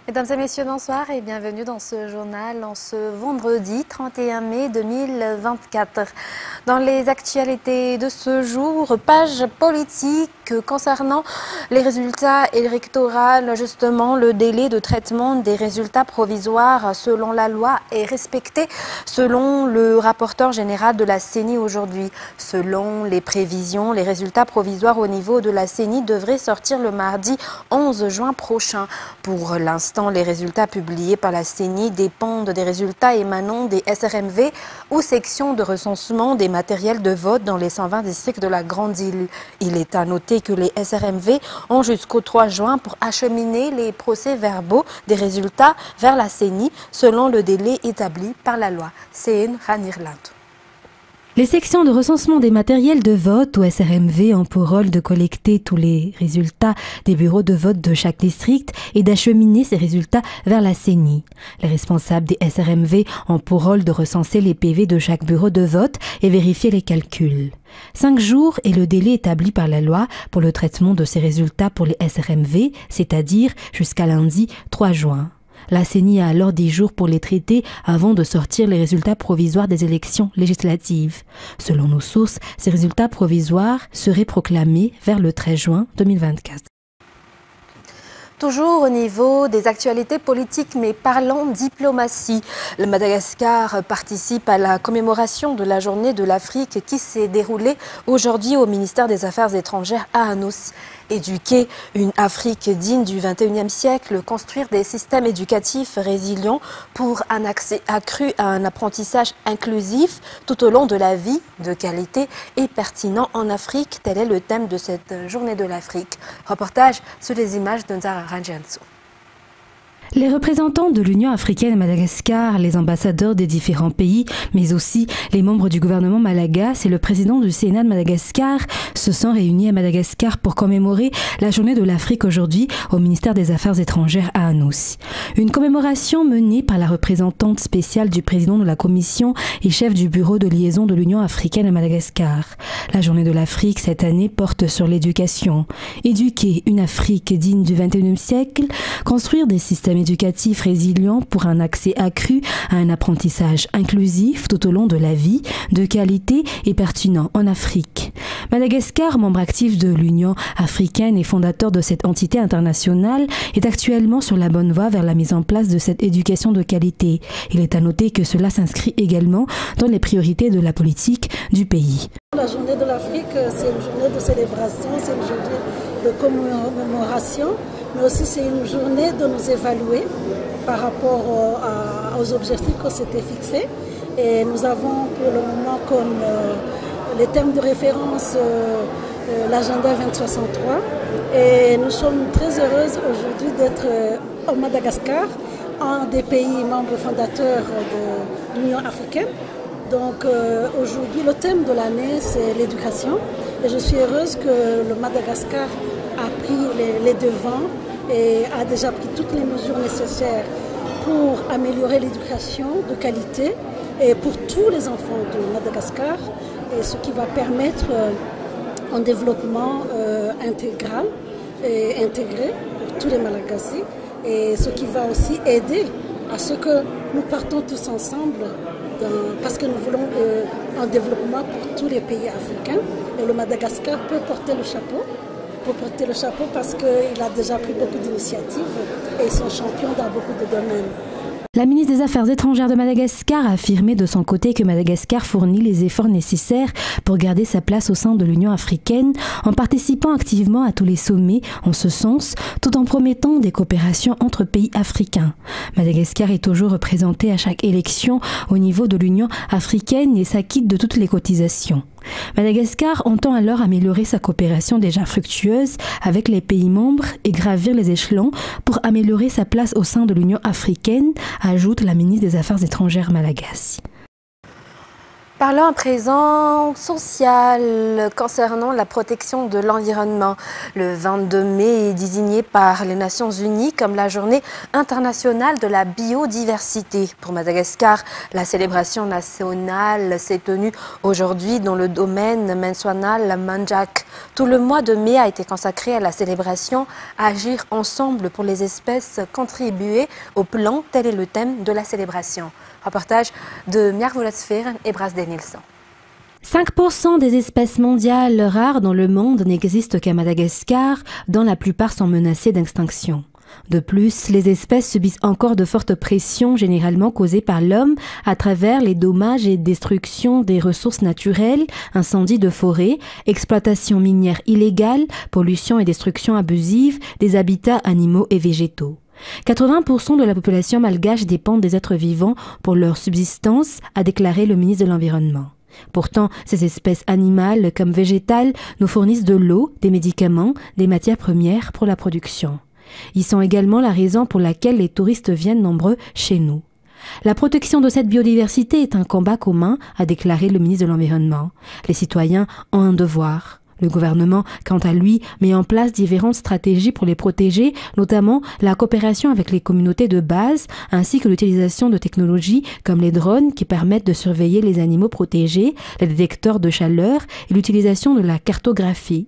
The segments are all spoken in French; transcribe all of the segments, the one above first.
Mesdames et messieurs, bonsoir et bienvenue dans ce journal en ce vendredi 31 mai 2024. Dans les actualités de ce jour, page politique concernant les résultats électoraux, justement le délai de traitement des résultats provisoires selon la loi est respecté selon le rapporteur général de la CENI aujourd'hui. Selon les prévisions, les résultats provisoires au niveau de la CENI devraient sortir le mardi 11 juin prochain. Pour l'instant, les résultats publiés par la CENI dépendent des résultats émanant des SRMV ou sections de recensement des matériels de vote dans les 120 districts de la Grande Île. Il est à noter que les SRMV ont jusqu'au 3 juin pour acheminer les procès-verbaux des résultats vers la CENI selon le délai établi par la loi. C'est Ranirland. Les sections de recensement des matériels de vote ou SRMV ont pour rôle de collecter tous les résultats des bureaux de vote de chaque district et d'acheminer ces résultats vers la CENI. Les responsables des SRMV ont pour rôle de recenser les PV de chaque bureau de vote et vérifier les calculs. 5 jours est le délai établi par la loi pour le traitement de ces résultats pour les SRMV, c'est-à-dire jusqu'à lundi 3 juin. La CENI a alors 10 jours pour les traiter avant de sortir les résultats provisoires des élections législatives. Selon nos sources, ces résultats provisoires seraient proclamés vers le 13 juin 2024. Toujours au niveau des actualités politiques, mais parlons diplomatie. Le Madagascar participe à la commémoration de la journée de l'Afrique qui s'est déroulée aujourd'hui au ministère des Affaires étrangères à Anos. Éduquer une Afrique digne du XXIe siècle, construire des systèmes éducatifs résilients pour un accès accru à un apprentissage inclusif tout au long de la vie, de qualité et pertinent en Afrique. Tel est le thème de cette journée de l'Afrique. Reportage sur les images de Nzara Ranjanso. Les représentants de l'Union africaine à Madagascar, les ambassadeurs des différents pays, mais aussi les membres du gouvernement malagasy et le président du Sénat de Madagascar se sont réunis à Madagascar pour commémorer la journée de l'Afrique aujourd'hui au ministère des Affaires étrangères à Anos. Une commémoration menée par la représentante spéciale du président de la commission et chef du bureau de liaison de l'Union africaine à Madagascar. La journée de l'Afrique cette année porte sur l'éducation. Éduquer une Afrique digne du XXIe siècle, construire des systèmes éducatifs résilients pour un accès accru à un apprentissage inclusif tout au long de la vie, de qualité et pertinent en Afrique. Madagascar, membre actif de l'Union africaine et fondateur de cette entité internationale, est actuellement sur la bonne voie vers la mise en place de cette éducation de qualité. Il est à noter que cela s'inscrit également dans les priorités de la politique du pays. La journée de l'Afrique, c'est une journée de célébration, c'est une journée de commémoration, mais aussi c'est une journée de nous évaluer par rapport aux objectifs qu'on s'était fixés. Et nous avons pour le moment comme les termes de référence l'agenda 2063. Et nous sommes très heureuses aujourd'hui d'être au Madagascar, un des pays membres fondateurs de l'Union africaine. Donc aujourd'hui, le thème de l'année, c'est l'éducation. Et je suis heureuse que le Madagascar a pris les devants et a déjà pris toutes les mesures nécessaires pour améliorer l'éducation de qualité et pour tous les enfants de Madagascar, et ce qui va permettre un développement intégral et intégré pour tous les Malagasy, et ce qui va aussi aider à ce que nous partons tous ensemble parce que nous voulons un développement pour tous les pays africains, et le Madagascar peut porter le chapeau. Parce qu'il a déjà pris beaucoup d'initiatives et ils sont champions dans beaucoup de domaines. La ministre des Affaires étrangères de Madagascar a affirmé de son côté que Madagascar fournit les efforts nécessaires pour garder sa place au sein de l'Union africaine en participant activement à tous les sommets en ce sens, tout en promettant des coopérations entre pays africains. Madagascar est toujours représenté à chaque élection au niveau de l'Union africaine et s'acquitte de toutes les cotisations. Madagascar entend alors améliorer sa coopération déjà fructueuse avec les pays membres et gravir les échelons pour améliorer sa place au sein de l'Union africaine, ajoute la ministre des Affaires étrangères malagasy. Parlons à présent social concernant la protection de l'environnement. Le 22 mai est désigné par les Nations Unies comme la journée internationale de la biodiversité. Pour Madagascar, la célébration nationale s'est tenue aujourd'hui dans le domaine mensuanal Manjak. Tout le mois de mai a été consacré à la célébration Agir ensemble pour les espèces, contribuer au plan, tel est le thème de la célébration. Reportage de Mjarvulasferen et Brasden Nilsson. 5% des espèces mondiales rares dans le monde n'existent qu'à Madagascar, dont la plupart sont menacées d'extinction. De plus, les espèces subissent encore de fortes pressions généralement causées par l'homme à travers les dommages et destructions des ressources naturelles, incendies de forêts, exploitation minière illégale, pollution et destruction abusive des habitats animaux et végétaux. 80% de la population malgache dépend des êtres vivants pour leur subsistance, a déclaré le ministre de l'Environnement. Pourtant, ces espèces animales comme végétales nous fournissent de l'eau, des médicaments, des matières premières pour la production. Ils sont également la raison pour laquelle les touristes viennent nombreux chez nous. La protection de cette biodiversité est un combat commun, a déclaré le ministre de l'Environnement. Les citoyens ont un devoir. Le gouvernement, quant à lui, met en place différentes stratégies pour les protéger, notamment la coopération avec les communautés de base, ainsi que l'utilisation de technologies comme les drones qui permettent de surveiller les animaux protégés, les détecteurs de chaleur et l'utilisation de la cartographie.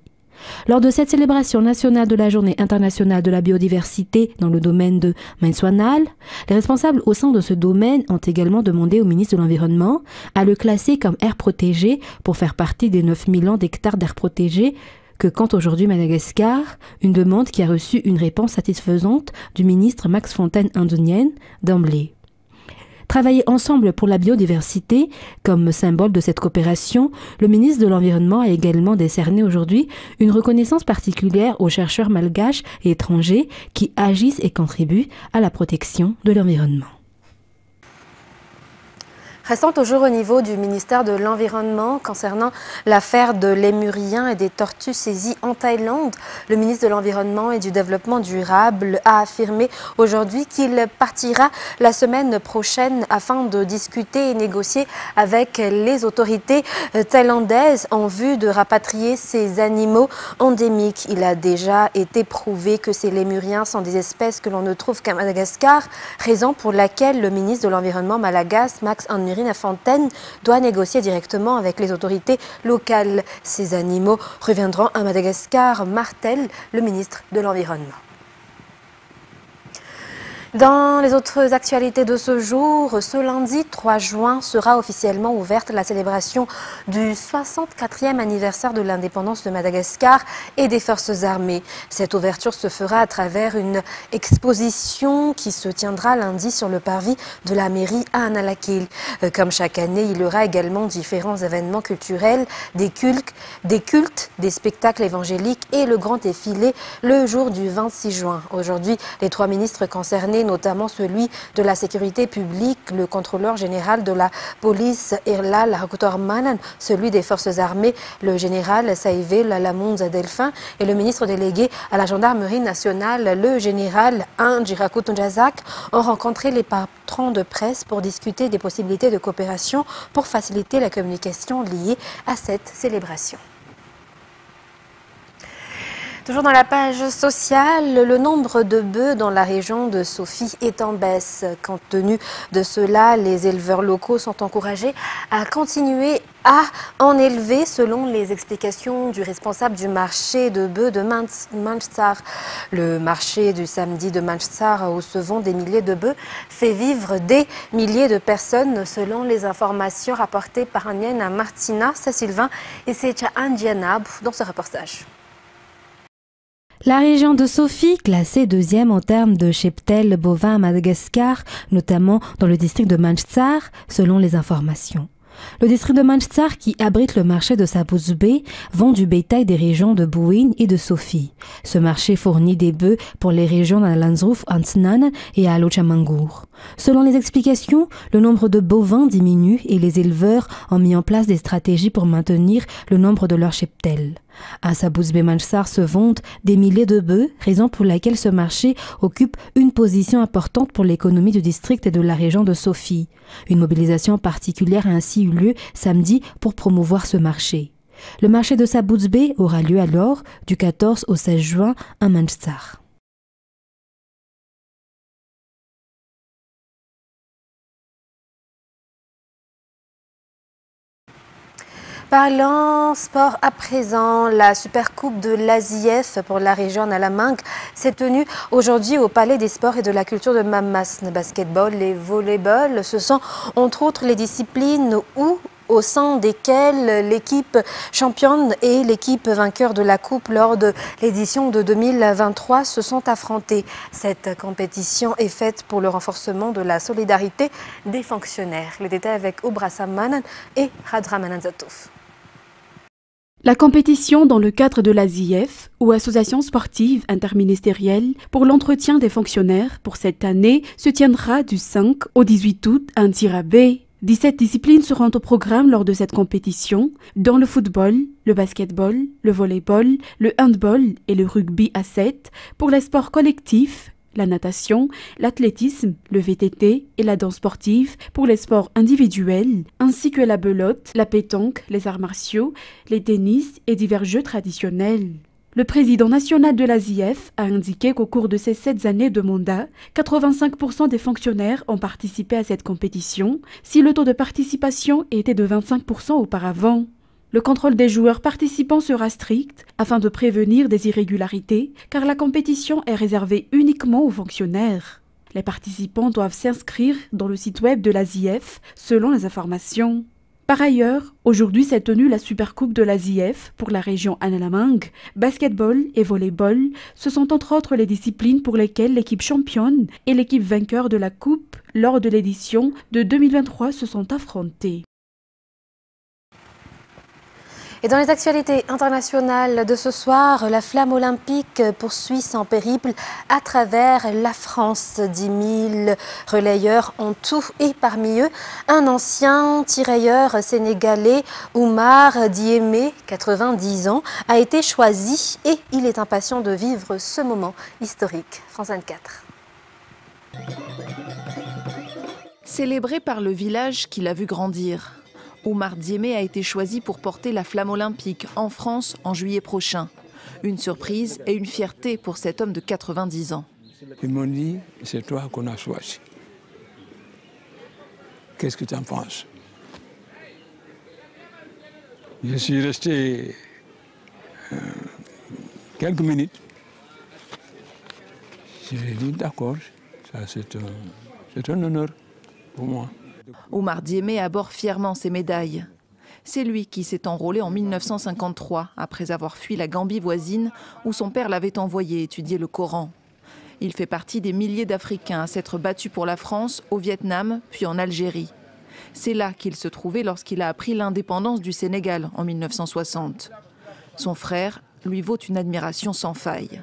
Lors de cette célébration nationale de la Journée internationale de la biodiversité dans le domaine de Mensuanal, les responsables au sein de ce domaine ont également demandé au ministre de l'Environnement à le classer comme aire protégée pour faire partie des 9 millions d'hectares d'aires protégées que compte aujourd'hui Madagascar, une demande qui a reçu une réponse satisfaisante du ministre Max Fontaine-Indonienne d'emblée. Travailler ensemble pour la biodiversité, comme symbole de cette coopération, le ministre de l'Environnement a également décerné aujourd'hui une reconnaissance particulière aux chercheurs malgaches et étrangers qui agissent et contribuent à la protection de l'environnement. Restons toujours au niveau du ministère de l'Environnement concernant l'affaire de lémuriens et des tortues saisies en Thaïlande. Le ministre de l'Environnement et du Développement durable a affirmé aujourd'hui qu'il partira la semaine prochaine afin de discuter et négocier avec les autorités thaïlandaises en vue de rapatrier ces animaux endémiques. Il a déjà été prouvé que ces lémuriens sont des espèces que l'on ne trouve qu'à Madagascar, raison pour laquelle le ministre de l'Environnement malagasy, Max Fontaine, doit négocier directement avec les autorités locales. Ces animaux reviendront à Madagascar, martèle le ministre de l'Environnement. Dans les autres actualités de ce jour, ce lundi 3 juin sera officiellement ouverte la célébration du 64e anniversaire de l'indépendance de Madagascar et des forces armées. Cette ouverture se fera à travers une exposition qui se tiendra lundi sur le parvis de la mairie à Analakil. Comme chaque année, il y aura également différents événements culturels, des cultes, des spectacles évangéliques et le grand défilé le jour du 26 juin. Aujourd'hui, les 3 ministres concernés, notamment celui de la sécurité publique, le contrôleur général de la police Irlal Rakutormanan, celui des forces armées, le général Saïvel Lamunza Delphin et le ministre délégué à la gendarmerie nationale, le général Anjiraku Tunjazak, ont rencontré les patrons de presse pour discuter des possibilités de coopération pour faciliter la communication liée à cette célébration. Toujours dans la page sociale, le nombre de bœufs dans la région de Sofi est en baisse. Compte tenu de cela, les éleveurs locaux sont encouragés à continuer à en élever, selon les explications du responsable du marché de bœufs de Manchsar. Le marché du samedi de Manchsar, où se vendent des milliers de bœufs, fait vivre des milliers de personnes, selon les informations rapportées par Aniana Martina, Sylvain et Secha Andianab dans ce reportage. La région de Sofi, classée 2e en termes de cheptel bovin à Madagascar, notamment dans le district de Manchsar, selon les informations. Le district de Manchsar, qui abrite le marché de Sabuzbe, vend du bétail des régions de Bouin et de Sofi. Ce marché fournit des bœufs pour les régions d'Alanzrouf, Ansnan et à Lochamangour. Selon les explications, le nombre de bovins diminue et les éleveurs ont mis en place des stratégies pour maintenir le nombre de leurs cheptels. À Sabouzbé Manchsar se vendent des milliers de bœufs, raison pour laquelle ce marché occupe une position importante pour l'économie du district et de la région de Sophie. Une mobilisation particulière a ainsi eu lieu samedi pour promouvoir ce marché. Le marché de Sabouzbé aura lieu alors du 14 au 16 juin à Manchsar. Parlant sport à présent, la Supercoupe de l'ASIF pour la région Nalamangue s'est tenue aujourd'hui au Palais des Sports et de la Culture de Mamas. Le basketball et volleyball, ce sont entre autres les disciplines au sein desquelles l'équipe championne et l'équipe vainqueur de la Coupe lors de l'édition de 2023 se sont affrontées. Cette compétition est faite pour le renforcement de la solidarité des fonctionnaires. Les détails avec Oubrassa Manan et Radramanan Zatouf. La compétition dans le cadre de l'ASIF, ou Association sportive interministérielle pour l'entretien des fonctionnaires pour cette année, se tiendra du 5 au 18 août à Ntirabé. 17 disciplines seront au programme lors de cette compétition, dont le football, le basketball, le volleyball, le handball et le rugby à 7 pour les sports collectifs, la natation, l'athlétisme, le VTT et la danse sportive pour les sports individuels, ainsi que la belote, la pétanque, les arts martiaux, les tennis et divers jeux traditionnels. Le président national de l'ASIF a indiqué qu'au cours de ces 7 années de mandat, 85% des fonctionnaires ont participé à cette compétition, si le taux de participation était de 25% auparavant. Le contrôle des joueurs participants sera strict afin de prévenir des irrégularités, car la compétition est réservée uniquement aux fonctionnaires. Les participants doivent s'inscrire dans le site web de l'ASIF selon les informations. Par ailleurs, aujourd'hui s'est tenue la Supercoupe de l'ASIF pour la région Nalamangue. Basketball et volleyball, ce sont entre autres les disciplines pour lesquelles l'équipe championne et l'équipe vainqueur de la Coupe lors de l'édition de 2023 se sont affrontées. Et dans les actualités internationales de ce soir, la flamme olympique poursuit son périple à travers la France. 10 000 relayeurs en tout et parmi eux, un ancien tirailleur sénégalais, Oumar Diémé, 90 ans, a été choisi et il est impatient de vivre ce moment historique. France 24. Célébré par le village qui l'a vu grandir, Oumar Diémé a été choisi pour porter la flamme olympique en France en juillet prochain. Une surprise et une fierté pour cet homme de 90 ans. Ils m'ont dit, c'est toi qu'on a choisi. Qu'est-ce que tu en penses? Je suis resté quelques minutes. J'ai dit d'accord, c'est un honneur pour moi. Oumar Diémé aborde fièrement ses médailles. C'est lui qui s'est enrôlé en 1953, après avoir fui la Gambie voisine, où son père l'avait envoyé étudier le Coran. Il fait partie des milliers d'Africains à s'être battus pour la France, au Vietnam, puis en Algérie. C'est là qu'il se trouvait lorsqu'il a appris l'indépendance du Sénégal en 1960. Son frère lui vaut une admiration sans faille.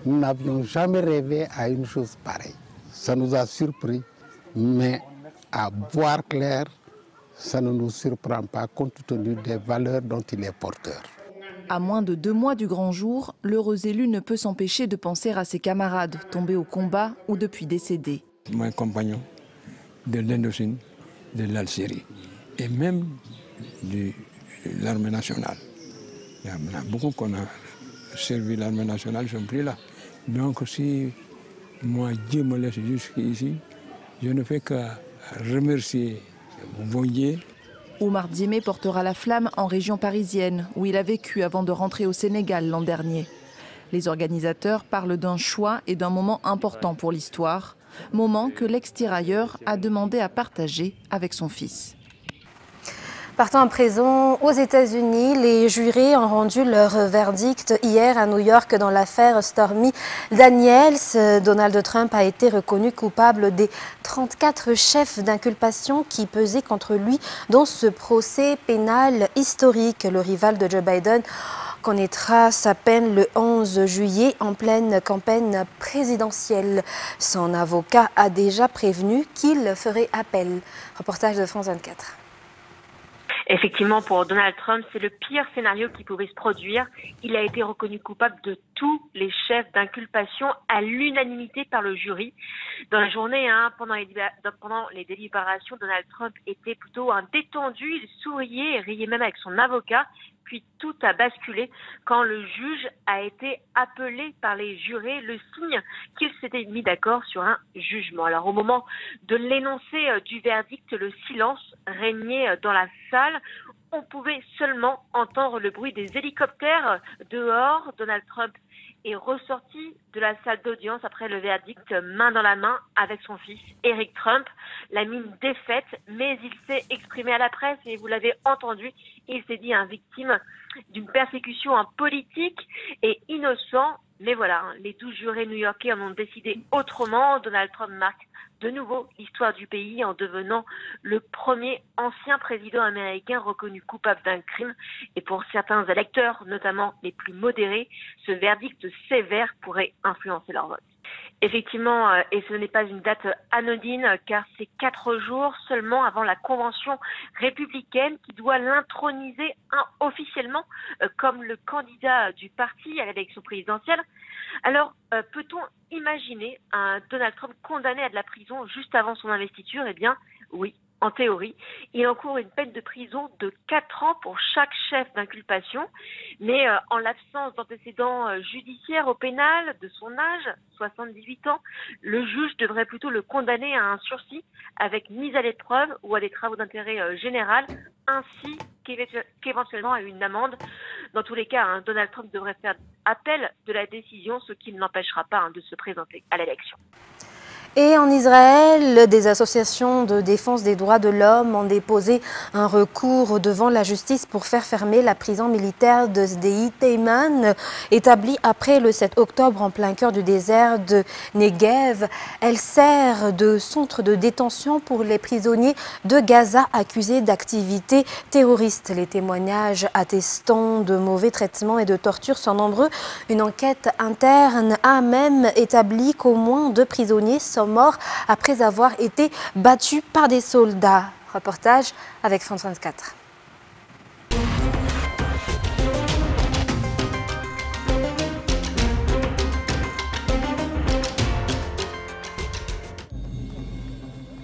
Nous n'avions jamais rêvé à une chose pareille. Ça nous a surpris, mais à voir clair, ça ne nous surprend pas compte tenu des valeurs dont il est porteur. À moins de 2 mois du grand jour, l'heureux élu ne peut s'empêcher de penser à ses camarades tombés au combat ou depuis décédés. Mon compagnon de l'Indochine, de l'Algérie et même de l'armée nationale. Il y en a beaucoup qu'on a servi l'armée nationale, ils sont plus là. Donc si moi Dieu me laisse jusqu'ici, je ne fais que remercier mon Dieu. Oumar Diémé portera la flamme en région parisienne, où il a vécu avant de rentrer au Sénégal l'an dernier. Les organisateurs parlent d'un choix et d'un moment important pour l'histoire, moment que l'ex-tirailleur a demandé à partager avec son fils. Partant à présent aux États-Unis, les jurés ont rendu leur verdict hier à New York dans l'affaire Stormy Daniels. Donald Trump a été reconnu coupable des 34 chefs d'inculpation qui pesaient contre lui dans ce procès pénal historique. Le rival de Joe Biden connaîtra sa peine le 11 juillet en pleine campagne présidentielle. Son avocat a déjà prévenu qu'il ferait appel. Reportage de France 24. Effectivement, pour Donald Trump, c'est le pire scénario qui pouvait se produire. Il a été reconnu coupable de tous les chefs d'inculpation à l'unanimité par le jury. Dans la journée, pendant les délibérations, Donald Trump était plutôt un détendu. Il souriait et riait même avec son avocat. Puis tout a basculé quand le juge a été appelé par les jurés, le signe qu'ils s'étaient mis d'accord sur un jugement. Alors au moment de l'énoncé du verdict, le silence régnait dans la salle. On pouvait seulement entendre le bruit des hélicoptères dehors. Donald Trump est ressorti de la salle d'audience après le verdict, main dans la main avec son fils Eric Trump, la mine défaite, mais il s'est exprimé à la presse et vous l'avez entendu, il s'est dit victime d'une persécution politique et innocent. Mais voilà, les 12 jurés new-yorkais en ont décidé autrement. Donald Trump marque de nouveau l'histoire du pays en devenant le premier ancien président américain reconnu coupable d'un crime. Et pour certains électeurs, notamment les plus modérés, ce verdict sévère pourrait influencer leur vote. Effectivement, et ce n'est pas une date anodine, car c'est 4 jours seulement avant la convention républicaine qui doit l'introniser officiellement comme le candidat du parti à l'élection présidentielle. Alors, peut-on imaginer un Donald Trump condamné à de la prison juste avant son investiture? Eh bien, oui. En théorie, il encourt une peine de prison de 4 ans pour chaque chef d'inculpation, mais en l'absence d'antécédents judiciaires au pénal de son âge, 78 ans, le juge devrait plutôt le condamner à un sursis avec mise à l'épreuve ou à des travaux d'intérêt général, ainsi qu'éventuellement à une amende. Dans tous les cas, Donald Trump devrait faire appel de la décision, ce qui ne l'empêchera pas de se présenter à l'élection. Et en Israël, des associations de défense des droits de l'homme ont déposé un recours devant la justice pour faire fermer la prison militaire de Sdei Teiman, établie après le 7 octobre en plein cœur du désert de Negev. Elle sert de centre de détention pour les prisonniers de Gaza accusés d'activités terroristes. Les témoignages attestant de mauvais traitements et de tortures sont nombreux. Une enquête interne a même établi qu'au moins 2 prisonniers sont morts après avoir été battus par des soldats. Reportage avec France 24.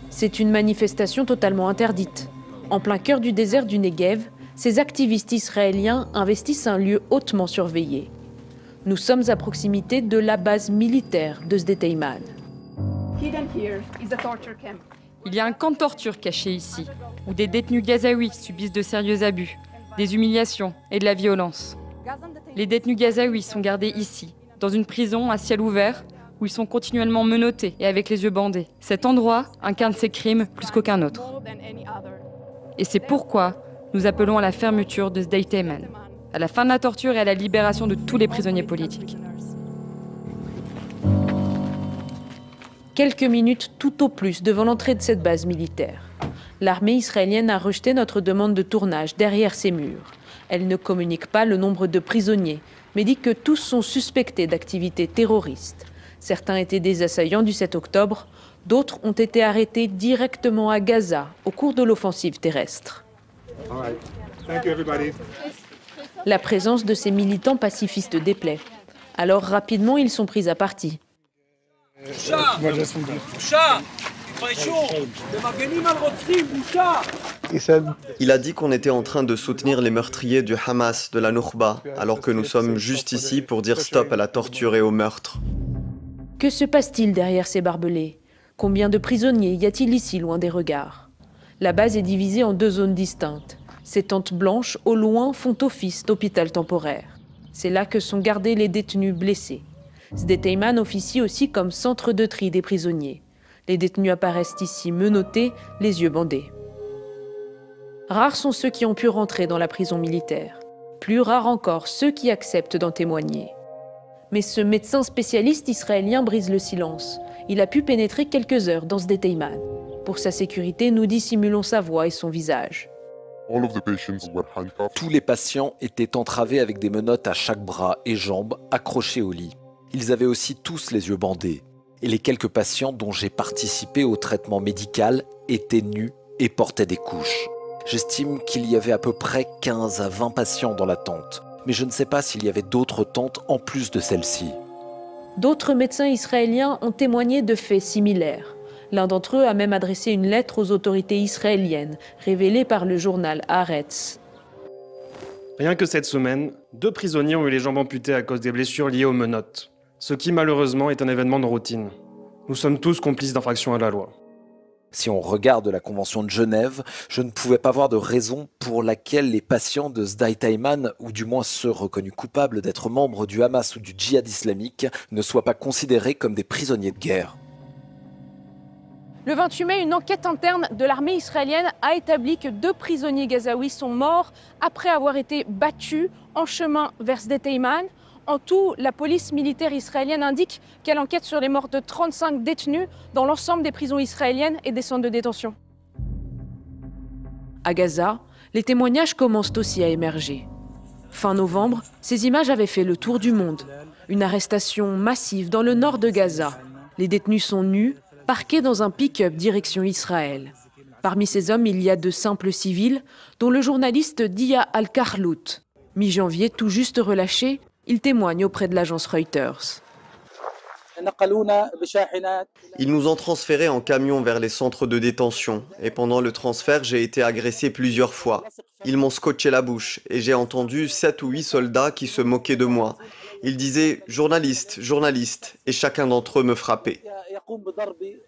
C'est une manifestation totalement interdite. En plein cœur du désert du Negev, ces activistes israéliens investissent un lieu hautement surveillé. Nous sommes à proximité de la base militaire de Sdei Teiman. Il y a un camp de torture caché ici, où des détenus gazaouis subissent de sérieux abus, des humiliations et de la violence. Les détenus gazaouis sont gardés ici, dans une prison à ciel ouvert, où ils sont continuellement menottés et avec les yeux bandés. Cet endroit incarne ces crimes plus qu'aucun autre. Et c'est pourquoi nous appelons à la fermeture de Sdei Teiman, à la fin de la torture et à la libération de tous les prisonniers politiques. Quelques minutes tout au plus devant l'entrée de cette base militaire. L'armée israélienne a rejeté notre demande de tournage derrière ces murs. Elle ne communique pas le nombre de prisonniers, mais dit que tous sont suspectés d'activités terroristes. Certains étaient des assaillants du 7 octobre, d'autres ont été arrêtés directement à Gaza au cours de l'offensive terrestre. La présence de ces militants pacifistes déplaît. Alors rapidement, ils sont pris à partie. Il a dit qu'on était en train de soutenir les meurtriers du Hamas, de la Noukba, alors que nous sommes juste ici pour dire stop à la torture et au meurtre. Que se passe-t-il derrière ces barbelés? Combien de prisonniers y a-t-il ici loin des regards? La base est divisée en 2 zones distinctes. Ces tentes blanches au loin font office d'hôpital temporaire. C'est là que sont gardés les détenus blessés. Sdei Teiman officie aussi comme centre de tri des prisonniers. Les détenus apparaissent ici menottés, les yeux bandés. Rares sont ceux qui ont pu rentrer dans la prison militaire. Plus rares encore ceux qui acceptent d'en témoigner. Mais ce médecin spécialiste israélien brise le silence. Il a pu pénétrer quelques heures dans Sdei Teiman. Pour sa sécurité, nous dissimulons sa voix et son visage. Tous les patients étaient entravés avec des menottes à chaque bras et jambes accrochés au lit. Ils avaient aussi tous les yeux bandés. Et les quelques patients dont j'ai participé au traitement médical étaient nus et portaient des couches. J'estime qu'il y avait à peu près 15 à 20 patients dans la tente. Mais je ne sais pas s'il y avait d'autres tentes en plus de celle-ci. D'autres médecins israéliens ont témoigné de faits similaires. L'un d'entre eux a même adressé une lettre aux autorités israéliennes, révélée par le journal Haaretz. Rien que cette semaine, 2 prisonniers ont eu les jambes amputées à cause des blessures liées aux menottes, ce qui malheureusement est un événement de routine. Nous sommes tous complices d'infractions à la loi. Si on regarde la Convention de Genève, je ne pouvais pas voir de raison pour laquelle les patients de Sdai Tayman, ou du moins ceux reconnus coupables d'être membres du Hamas ou du djihad islamique, ne soient pas considérés comme des prisonniers de guerre. Le 28 mai, une enquête interne de l'armée israélienne a établi que 2 prisonniers gazaouis sont morts après avoir été battus en chemin vers Sdai Tayman. En tout, la police militaire israélienne indique qu'elle enquête sur les morts de 35 détenus dans l'ensemble des prisons israéliennes et des centres de détention. À Gaza, les témoignages commencent aussi à émerger. Fin novembre, ces images avaient fait le tour du monde. Une arrestation massive dans le nord de Gaza. Les détenus sont nus, parqués dans un pick-up direction Israël. Parmi ces hommes, il y a de simples civils, dont le journaliste Dia Al-Karlout. Mi-janvier, tout juste relâché, il témoigne auprès de l'agence Reuters. Ils nous ont transférés en camion vers les centres de détention et pendant le transfert, j'ai été agressé plusieurs fois. Ils m'ont scotché la bouche et j'ai entendu 7 ou 8 soldats qui se moquaient de moi. Ils disaient « journaliste, journaliste » et chacun d'entre eux me frappait.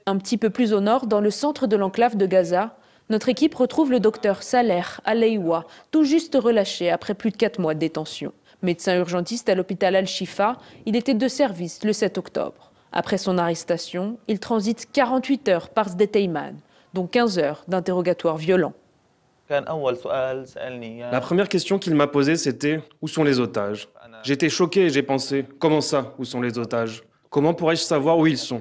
Un petit peu plus au nord, dans le centre de l'enclave de Gaza, notre équipe retrouve le docteur Saleh Aleiwa, tout juste relâché après plus de 4 mois de détention. Médecin urgentiste à l'hôpital Al-Shifa, il était de service le 7 octobre. Après son arrestation, il transite 48 heures par Sdai Tayman, dont 15 heures d'interrogatoire violent. La première question qu'il m'a posée, c'était « Où sont les otages ?» J'étais choqué et j'ai pensé « Comment ça, où sont les otages? Comment pourrais-je savoir où ils sont ?»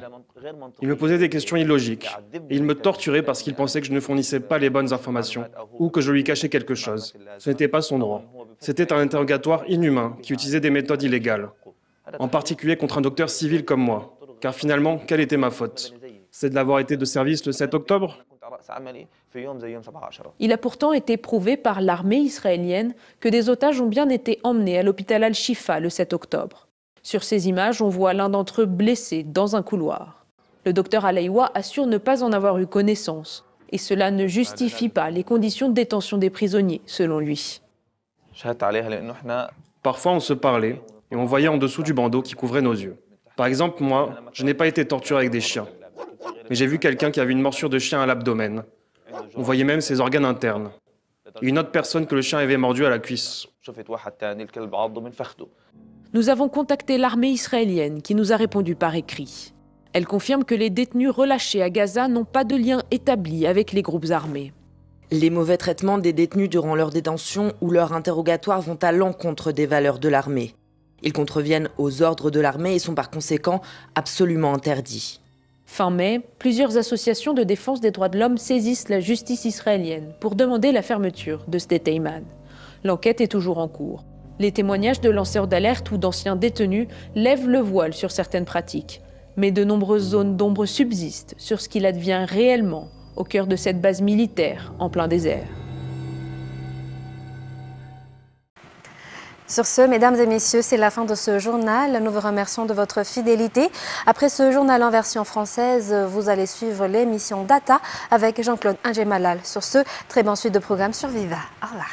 Il me posait des questions illogiques et il me torturait parce qu'il pensait que je ne fournissais pas les bonnes informations ou que je lui cachais quelque chose. Ce n'était pas son droit. C'était un interrogatoire inhumain qui utilisait des méthodes illégales, en particulier contre un docteur civil comme moi. Car finalement, quelle était ma faute? C'est de l'avoir été de service le 7 octobre? Il a pourtant été prouvé par l'armée israélienne que des otages ont bien été emmenés à l'hôpital Al-Shifa le 7 octobre. Sur ces images, on voit l'un d'entre eux blessé dans un couloir. Le docteur Aleiwa assure ne pas en avoir eu connaissance. Et cela ne justifie pas les conditions de détention des prisonniers, selon lui. Parfois, on se parlait et on voyait en dessous du bandeau qui couvrait nos yeux. Par exemple, moi, je n'ai pas été torturé avec des chiens. Mais j'ai vu quelqu'un qui avait une morsure de chien à l'abdomen. On voyait même ses organes internes. Et une autre personne que le chien avait mordu à la cuisse. Nous avons contacté l'armée israélienne qui nous a répondu par écrit. Elle confirme que les détenus relâchés à Gaza n'ont pas de lien établi avec les groupes armés. Les mauvais traitements des détenus durant leur détention ou leur interrogatoire vont à l'encontre des valeurs de l'armée. Ils contreviennent aux ordres de l'armée et sont par conséquent absolument interdits. Fin mai, plusieurs associations de défense des droits de l'homme saisissent la justice israélienne pour demander la fermeture de Sdai Tayman. L'enquête est toujours en cours. Les témoignages de lanceurs d'alerte ou d'anciens détenus lèvent le voile sur certaines pratiques. Mais de nombreuses zones d'ombre subsistent sur ce qu'il advient réellement au cœur de cette base militaire en plein désert. Sur ce, mesdames et messieurs, c'est la fin de ce journal. Nous vous remercions de votre fidélité. Après ce journal en version française, vous allez suivre l'émission Data avec Jean-Claude Ingemalal. Sur ce, très bonne suite de programme sur Viva. Au revoir.